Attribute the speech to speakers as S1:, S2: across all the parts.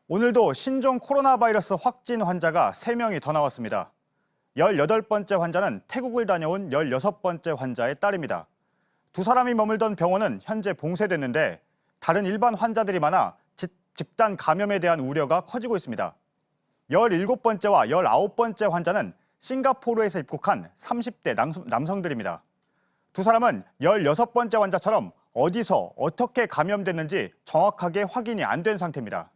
S1: 오늘도 신종 코로나 바이러스 확진 환자가 3명이 더 나왔습니다. 18번째 환자는 태국을 다녀온 16번째 환자의 딸입니다. 두 사람이 머물던 병원은 현재 봉쇄됐는데 다른 일반 환자들이 많아 집단 감염에 대한 우려가 커지고 있습니다. 17번째와 19번째 환자는 싱가포르에서 입국한 30대 남성들입니다. 두 사람은 16번째 환자처럼 어디서 어떻게 감염됐는지 정확하게 확인이 안 된 상태입니다.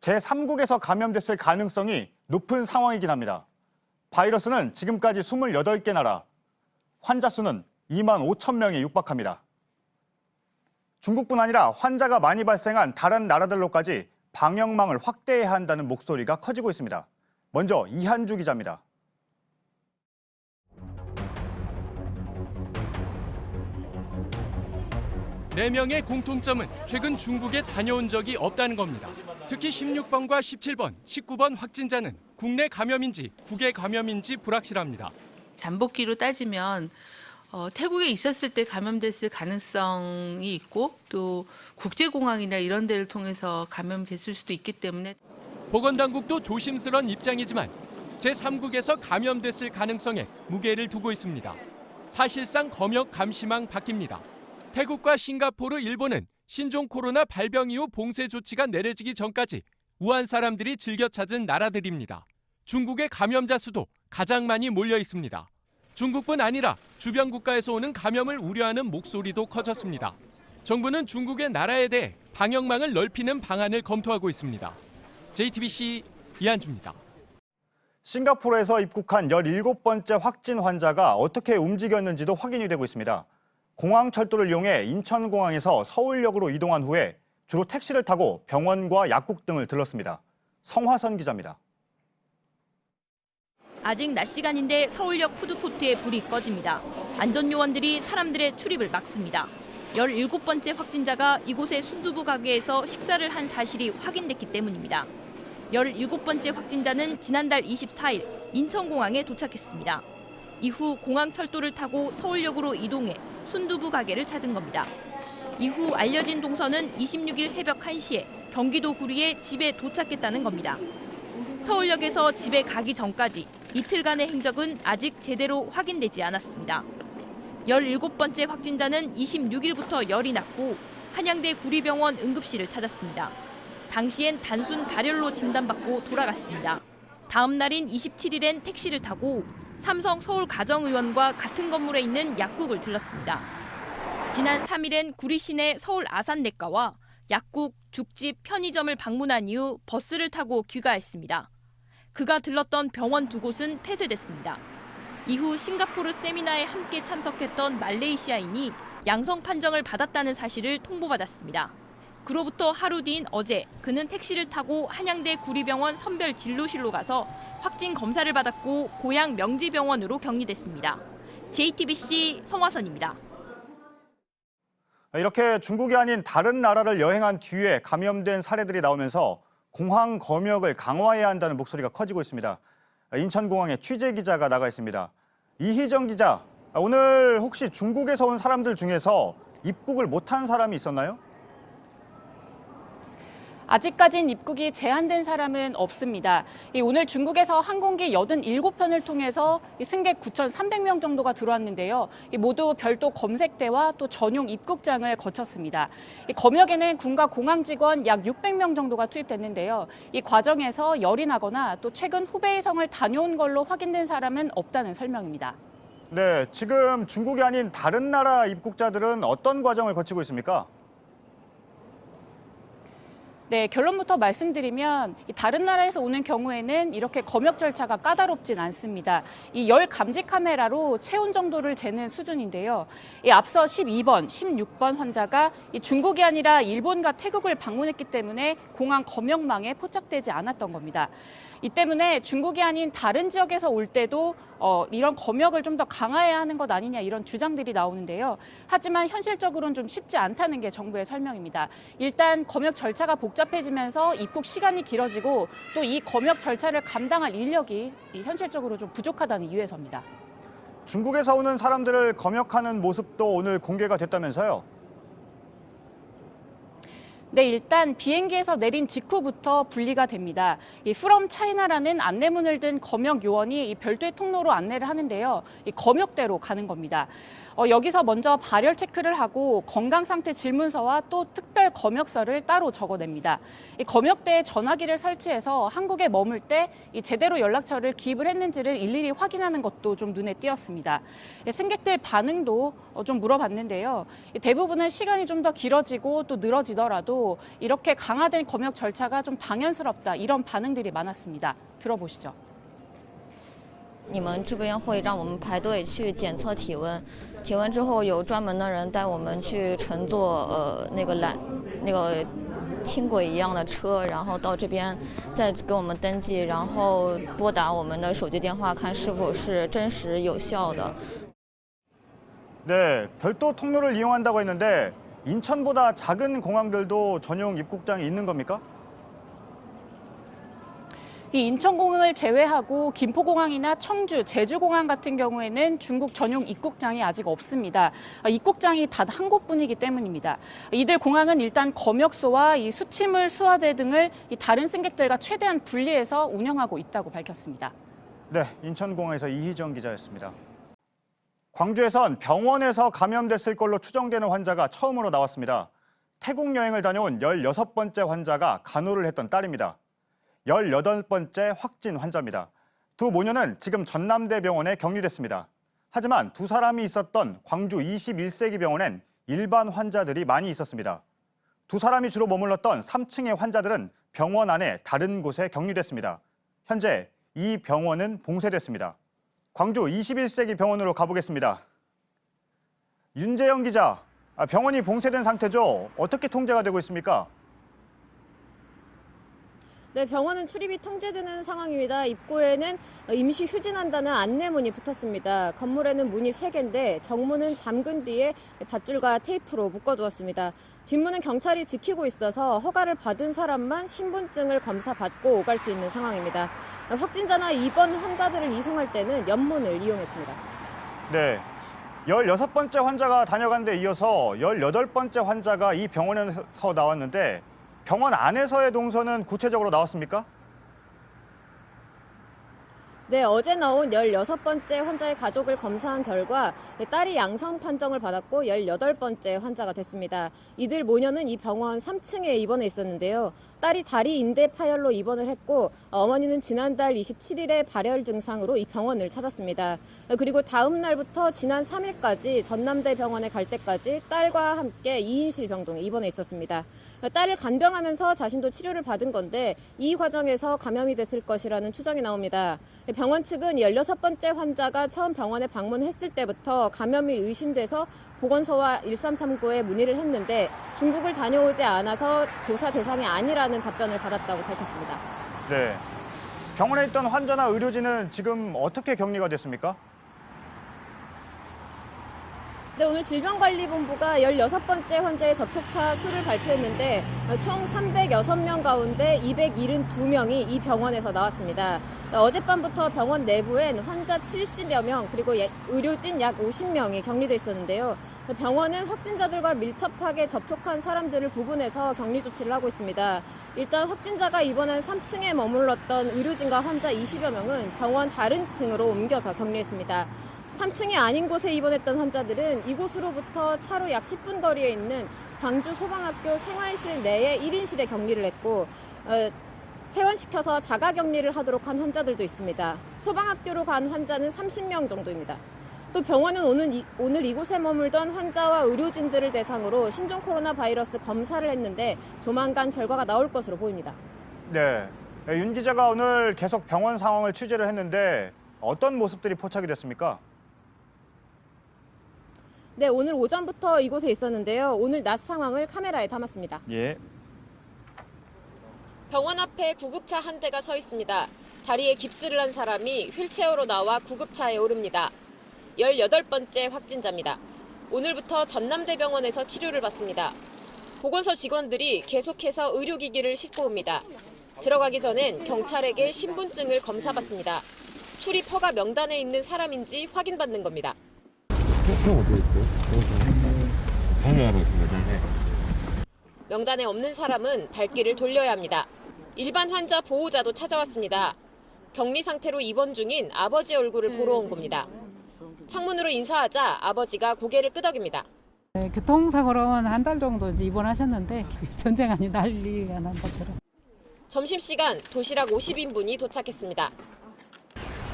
S1: 제3국에서 감염됐을 가능성이 높은 상황이긴 합니다. 바이러스는 지금까지 28개 나라, 환자 수는 2만 5천 명에 육박합니다. 중국뿐 아니라 환자가 많이 발생한 다른 나라들로까지 방역망을 확대해야 한다는 목소리가 커지고 있습니다. 먼저 이한주 기자입니다.
S2: 네 명의 공통점은 최근 중국에 다녀온 적이 없다는 겁니다. 특히 16번과 17번, 19번 확진자는 국내 감염인지 국외 감염인지 불확실합니다.
S3: 잠복기로 따지면 태국에 있었을 때 감염됐을 가능성이 있고 또 국제공항이나 이런 데를 통해서 감염됐을 수도 있기 때문에
S2: 보건당국도 조심스러운 입장이지만 제3국에서 감염됐을 가능성에 무게를 두고 있습니다. 사실상 검역 감시망 바뀝니다. 태국과 싱가포르, 일본은 신종 코로나 발병 이후 봉쇄 조치가 내려지기 전까지 우한 사람들이 즐겨 찾은 나라들입니다. 중국의 감염자 수도 가장 많이 몰려 있습니다. 중국뿐 아니라 주변 국가에서 오는 감염을 우려하는 목소리도 커졌습니다. 정부는 중국의 나라에 대해 방역망을 넓히는 방안을 검토하고 있습니다. JTBC 이한주입니다.
S1: 싱가포르에서 입국한 17번째 확진 환자가 어떻게 움직였는지도 확인이 되고 있습니다. 공항철도를 이용해 인천공항에서 서울역으로 이동한 후에 주로 택시를 타고 병원과 약국 등을 들렀습니다. 성화선 기자입니다.
S4: 아직 낮 시간인데 서울역 푸드코트에 불이 꺼집니다. 안전요원들이 사람들의 출입을 막습니다. 17번째 확진자가 이곳의 순두부 가게에서 식사를 한 사실이 확인됐기 때문입니다. 17번째 확진자는 지난달 24일 인천공항에 도착했습니다. 이후 공항철도를 타고 서울역으로 이동해 순두부 가게를 찾은 겁니다. 이후 알려진 동선은 26일 새벽 1시에 경기도 구리에 집에 도착했다는 겁니다. 서울역에서 집에 가기 전까지 이틀간의 행적은 아직 제대로 확인되지 않았습니다. 17번째 확진자는 26일부터 열이 났고 한양대 구리병원 응급실을 찾았습니다. 당시엔 단순 발열로 진단받고 돌아갔습니다. 다음 날인 27일엔 택시를 타고 삼성 서울가정의원과 같은 건물에 있는 약국을 들렀습니다. 지난 3일엔 구리 시내 서울 아산내과와 약국, 죽집, 편의점을 방문한 이후 버스를 타고 귀가했습니다. 그가 들렀던 병원 두 곳은 폐쇄됐습니다. 이후 싱가포르 세미나에 함께 참석했던 말레이시아인이 양성 판정을 받았다는 사실을 통보받았습니다. 그로부터 하루 뒤인 어제 그는 택시를 타고 한양대 구리병원 선별 진료실로 가서 확진 검사를 받았고 고향 명지병원으로 격리됐습니다. JTBC 성화선입니다.
S1: 이렇게 중국이 아닌 다른 나라를 여행한 뒤에 감염된 사례들이 나오면서 공항 검역을 강화해야 한다는 목소리가 커지고 있습니다. 인천공항에 취재 기자가 나가 있습니다. 이희정 기자, 오늘 혹시 중국에서 온 사람들 중에서 입국을 못한 사람이 있었나요?
S5: 아직까진 입국이 제한된 사람은 없습니다. 오늘 중국에서 항공기 87편을 통해서 승객 9,300명 정도가 들어왔는데요. 모두 별도 검색대와 또 전용 입국장을 거쳤습니다. 검역에는 군과 공항 직원 약 600명 정도가 투입됐는데요. 이 과정에서 열이 나거나 또 최근 후베이 성을 다녀온 걸로 확인된 사람은 없다는 설명입니다.
S1: 네, 지금 중국이 아닌 다른 나라 입국자들은 어떤 과정을 거치고 있습니까?
S5: 네, 결론부터 말씀드리면 다른 나라에서 오는 경우에는 이렇게 검역 절차가 까다롭진 않습니다. 이 열 감지 카메라로 체온 정도를 재는 수준인데요. 앞서 12번, 16번 환자가 중국이 아니라 일본과 태국을 방문했기 때문에 공항 검역망에 포착되지 않았던 겁니다. 이 때문에 중국이 아닌 다른 지역에서 올 때도 이런 검역을 좀 더 강화해야 하는 것 아니냐 이런 주장들이 나오는데요. 하지만 현실적으로는 좀 쉽지 않다는 게 정부의 설명입니다. 일단 검역 절차가 복잡해지면서 입국 시간이 길어지고 또 이 검역 절차를 감당할 인력이 현실적으로 좀 부족하다는 이유에서입니다.
S1: 중국에서 오는 사람들을 검역하는 모습도 오늘 공개가 됐다면서요?
S5: 네, 일단 비행기에서 내린 직후부터 분리가 됩니다. 이 From China라는 안내문을 든 검역 요원이 이 별도의 통로로 안내를 하는데요. 이 검역대로 가는 겁니다. 여기서 먼저 발열 체크를 하고 건강 상태 질문서와 또 특별 검역서를 따로 적어냅니다. 이 검역대에 전화기를 설치해서 한국에 머물 때 이 제대로 연락처를 기입을 했는지를 일일이 확인하는 것도 좀 눈에 띄었습니다. 승객들 반응도 좀 물어봤는데요. 대부분은 시간이 좀 더 길어지고 또 늘어지더라도 이렇게 강화된 검역 절차가 좀 당연스럽다 이런 반응들이 많았습니다. 들어보시죠.
S6: 你们这边会让我们排队去检测体温，体温之后有专门的人带我们去乘坐那个轻轨一样的车，然后到这边再给我们登记，然后拨打我们的手机电话看是否是真实有效的。
S1: 네, 별도 통로를 이용한다고 했는데 인천보다 작은 공항들도 전용 입국장이 있는 겁니까?
S5: 이 인천공항을 제외하고 김포공항이나 청주, 제주공항 같은 경우에는 중국 전용 입국장이 아직 없습니다. 입국장이 단 한 곳뿐이기 때문입니다. 이들 공항은 일단 검역소와 이 수치물 수화대 등을 이 다른 승객들과 최대한 분리해서 운영하고 있다고 밝혔습니다.
S1: 네, 인천공항에서 이희정 기자였습니다. 광주에선 병원에서 감염됐을 걸로 추정되는 환자가 처음으로 나왔습니다. 태국 여행을 다녀온 16번째 환자가 간호를 했던 딸입니다. 18번째 확진 환자입니다. 두 모녀는 지금 전남대병원에 격리됐습니다. 하지만 두 사람이 있었던 광주 21세기 병원엔 일반 환자들이 많이 있었습니다. 두 사람이 주로 머물렀던 3층의 환자들은 병원 안에 다른 곳에 격리됐습니다. 현재 이 병원은 봉쇄됐습니다. 광주 21세기 병원으로 가보겠습니다. 윤재영 기자, 병원이 봉쇄된 상태죠? 어떻게 통제가 되고 있습니까?
S7: 네, 병원은 출입이 통제되는 상황입니다. 입구에는 임시 휴진한다는 안내문이 붙었습니다. 건물에는 문이 3개인데 정문은 잠근 뒤에 밧줄과 테이프로 묶어두었습니다. 뒷문은 경찰이 지키고 있어서 허가를 받은 사람만 신분증을 검사받고 오갈 수 있는 상황입니다. 확진자나 입원 환자들을 이송할 때는 옆문을 이용했습니다.
S1: 네, 16번째 환자가 다녀간 데 이어서 18번째 환자가 이 병원에서 나왔는데 병원 안에서의 동선은 구체적으로 나왔습니까?
S7: 네, 어제 나온 16번째 환자의 가족을 검사한 결과 딸이 양성 판정을 받았고 18번째 환자가 됐습니다. 이들 모녀는 이 병원 3층에 입원해 있었는데요. 딸이 다리 인대 파열로 입원을 했고 어머니는 지난달 27일에 발열 증상으로 이 병원을 찾았습니다. 그리고 다음 날부터 지난 3일까지 전남대병원에 갈 때까지 딸과 함께 2인실 병동에 입원해 있었습니다. 딸을 간병하면서 자신도 치료를 받은 건데 이 과정에서 감염이 됐을 것이라는 추정이 나옵니다. 병원 측은 16번째 환자가 처음 병원에 방문했을 때부터 감염이 의심돼서 보건소와 1339에 문의를 했는데 중국을 다녀오지 않아서 조사 대상이 아니라는 답변을 받았다고 밝혔습니다.
S1: 네, 병원에 있던 환자나 의료진은 지금 어떻게 격리가 됐습니까?
S7: 네, 오늘 질병관리본부가 16번째 환자의 접촉자 수를 발표했는데 총 306명 가운데 272명이 이 병원에서 나왔습니다. 어젯밤부터 병원 내부엔 환자 70여 명 그리고 의료진 약 50명이 격리돼 있었는데요. 병원은 확진자들과 밀접하게 접촉한 사람들을 구분해서 격리 조치를 하고 있습니다. 일단 확진자가 입원한 3층에 머물렀던 의료진과 환자 20여 명은 병원 다른 층으로 옮겨서 격리했습니다. 3층이 아닌 곳에 입원했던 환자들은 이곳으로부터 차로 약 10분 거리에 있는 광주 소방학교 생활실 내에 1인실에 격리를 했고 퇴원시켜서 자가 격리를 하도록 한 환자들도 있습니다. 소방학교로 간 환자는 30명 정도입니다. 또 병원은 오늘 이곳에 머물던 환자와 의료진들을 대상으로 신종 코로나 바이러스 검사를 했는데 조만간 결과가 나올 것으로 보입니다.
S1: 네, 윤 기자가 오늘 계속 병원 상황을 취재를 했는데 어떤 모습들이 포착이 됐습니까?
S7: 네, 오늘 오전부터 이곳에 있었는데요. 오늘 낮 상황을 카메라에 담았습니다.
S1: 예.
S7: 병원 앞에 구급차 한 대가 서 있습니다. 다리에 깁스를 한 사람이 휠체어로 나와 구급차에 오릅니다. 18번째 확진자입니다. 오늘부터 전남대병원에서 치료를 받습니다. 보건소 직원들이 계속해서 의료기기를 싣고 옵니다. 들어가기 전엔 경찰에게 신분증을 검사받습니다. 출입 허가 명단에 있는 사람인지 확인받는 겁니다.
S8: 형 어디 있어요? 정리하고 있습니다.
S7: 명단에 없는 사람은 발길을 돌려야 합니다. 일반 환자 보호자도 찾아왔습니다. 격리 상태로 입원 중인 아버지 얼굴을 보러 온 겁니다. 창문으로 인사하자 아버지가 고개를 끄덕입니다.
S8: 교통사고로는 한 달 정도 입원하셨는데 전쟁 아니 난리가 난 것처럼.
S7: 점심시간 도시락 50인분이 도착했습니다.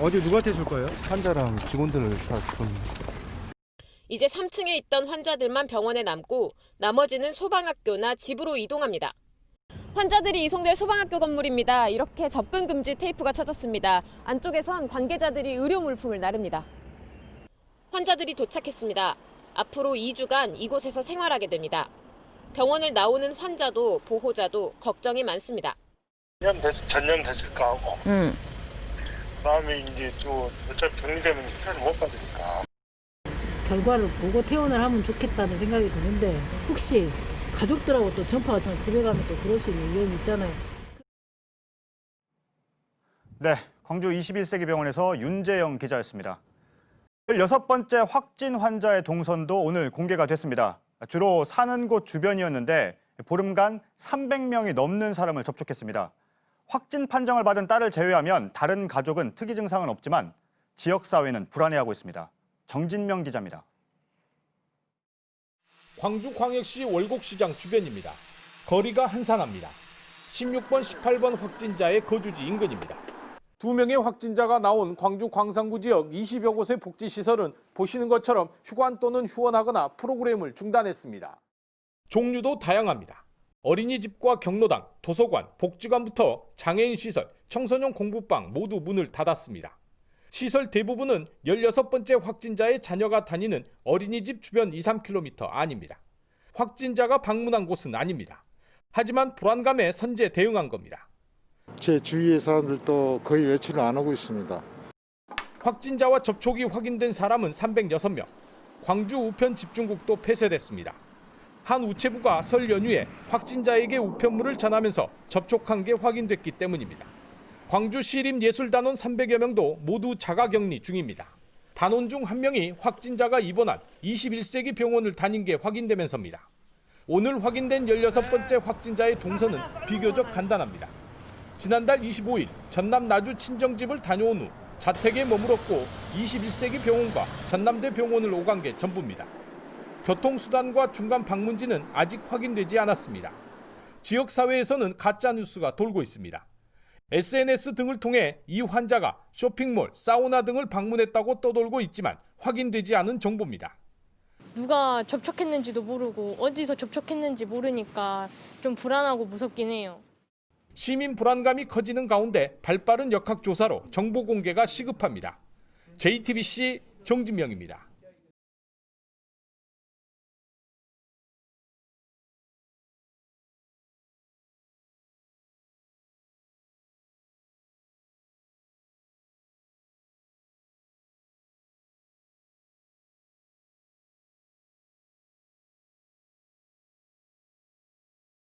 S9: 어디 누구한테 줄 거예요?
S10: 환자랑 직원들을 다 좀.
S7: 이제 3층에 있던 환자들만 병원에 남고 나머지는 소방학교나 집으로 이동합니다. 환자들이 이송될 소방학교 건물입니다. 이렇게 접근 금지 테이프가 쳐졌습니다. 안쪽에선 관계자들이 의료 물품을 나릅니다. 환자들이 도착했습니다. 앞으로 2주간 이곳에서 생활하게 됩니다. 병원을 나오는 환자도 보호자도 걱정이 많습니다.
S11: 전염됐을까 하고. 그다음에 이제 또 어차피 격리되면 스트레스 못 받으니까.
S12: 결과를 보고 퇴원을 하면 좋겠다는 생각이 드는데 혹시 가족들하고 또 전파가 집에 가면 또 그럴 수 있는 위험이 있잖아요.
S1: 네, 광주 21세기 병원에서 윤재영 기자였습니다. 16번째 확진 환자의 동선도 오늘 공개가 됐습니다. 주로 사는 곳 주변이었는데 보름간 300명이 넘는 사람을 접촉했습니다. 확진 판정을 받은 딸을 제외하면 다른 가족은 특이 증상은 없지만 지역사회는 불안해하고 있습니다. 정진명 기자입니다.
S13: 광주광역시 월곡시장 주변입니다. 거리가 한산합니다. 16번, 18번 확진자의 거주지 인근입니다. 2명의 확진자가 나온 광주 광산구 지역 20여 곳의 복지시설은 보시는 것처럼 휴관 또는 휴원하거나 프로그램을 중단했습니다. 종류도 다양합니다. 어린이집과 경로당, 도서관, 복지관부터 장애인 시설, 청소년 공부방 모두 문을 닫았습니다. 시설 대부분은 16번째 확진자의 자녀가 다니는 어린이집 주변 2-3km 안입니다. 확진자가 방문한 곳은 아닙니다. 하지만 불안감에 선제 대응한 겁니다.
S10: 제 주위의 사람들도 거의 외출을 안 하고 있습니다.
S13: 확진자와 접촉이 확인된 사람은 306명. 광주 우편 집중국도 폐쇄됐습니다. 한 우체부가 설 연휴에 확진자에게 우편물을 전하면서 접촉한 게 확인됐기 때문입니다. 광주 시립예술단원 300여 명도 모두 자가격리 중입니다. 단원 중 한 명이 확진자가 입원한 21세기 병원을 다닌 게 확인되면서입니다. 오늘 확인된 16번째 확진자의 동선은 비교적 간단합니다. 지난달 25일 전남 나주 친정집을 다녀온 후 자택에 머물었고 21세기 병원과 전남대 병원을 오간 게 전부입니다. 교통수단과 중간 방문지는 아직 확인되지 않았습니다. 지역사회에서는 가짜뉴스가 돌고 있습니다. SNS 등을 통해 이 환자가 쇼핑몰, 사우나 등을 방문했다고 떠돌고 있지만 확인되지 않은 정보입니다.
S14: 누가 접촉했는지도 모르고 어디서 접촉했는지 모르니까 좀 불안하고 무섭긴 해요.
S13: 시민 불안감이 커지는 가운데 발빠른 역학조사로 정보 공개가 시급합니다. JTBC 정진명입니다.